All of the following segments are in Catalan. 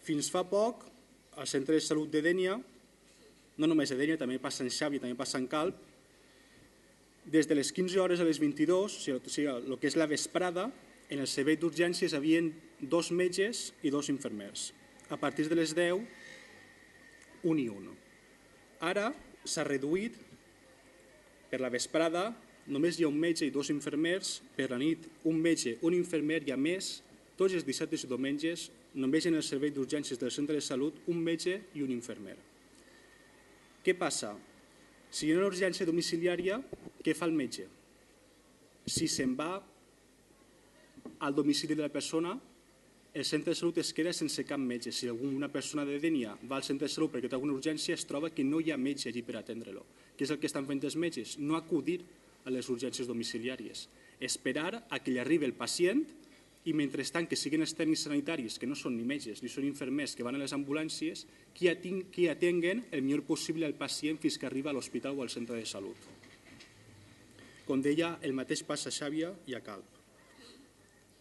Fins fa poc, al centre de salut de Dénia, no només a Dénia, també passa en Xàbia, també passa en Calp, des de les 15 hores a les 22, o sigui, el que és la vesprada, en el servei d'urgències hi havia 2 metges i 2 infermers. A partir de les 10, un i un. Ara s'ha reduït, per la vesprada només hi ha un metge i 2 infermers, per la nit un metge, un infermer i a més, tots els dissabtes i diumenges, només en el servei d'urgències del centre de salut, un metge i un infermer. Què passa? Si hi ha una urgència domiciliària, què fa el metge? Si se'n va al domicili de la persona, el centre de salut es queda sense cap metge. Si una persona de Dénia va al centre de salut perquè té alguna urgència, es troba que no hi ha metge allí per atendre-lo. Què és el que estan fent els metges? No acudir a les urgències domiciliàries. Esperar a que li arribi el pacient i mentrestant que siguin els tècnics sanitaris, que no són ni metges ni són infermers, que van a les ambulàncies, qui atenguen el millor possible el pacient fins que arriba a l'hospital o al centre de salut. Com deia, el mateix passa a Xàbia i a Calp.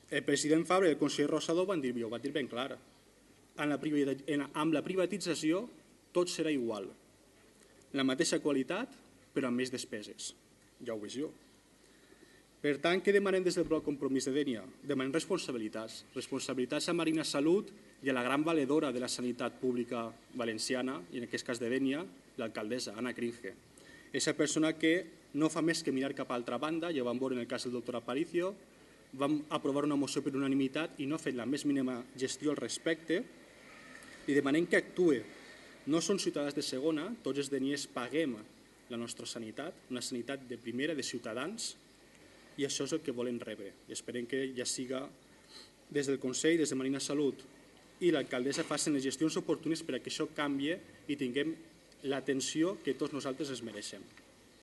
El president Fabra i el conseller Rosado ho van dir ben clar. Amb la privatització tot serà igual. La mateixa qualitat, però amb més despeses. Ja ho veig jo. Per tant, què demanem des del Bloc Compromís de Dénia? Demanem responsabilitats. Responsabilitats a Marina Salut i a la gran valedora de la sanitat pública valenciana, i en aquest cas de Dénia, l'alcaldessa, Anna Cringe. És la persona que no fa més que mirar cap a altra banda, ja vam veure en el cas del doctor Aparicio, vam aprovar una moció per unanimitat i no ha fet la més mínima gestió al respecte. Li demanem que actuï. No són ciutadans de segona, tots els deniers paguem la nostra sanitat, una sanitat de primera, de ciutadans, i això és el que volen rebre. I esperem que ja siga des del Consell, des de Marina Salut i l'alcaldessa facin les gestions oportunes perquè això canvie i tinguem l'atenció que tots nosaltres es mereixem.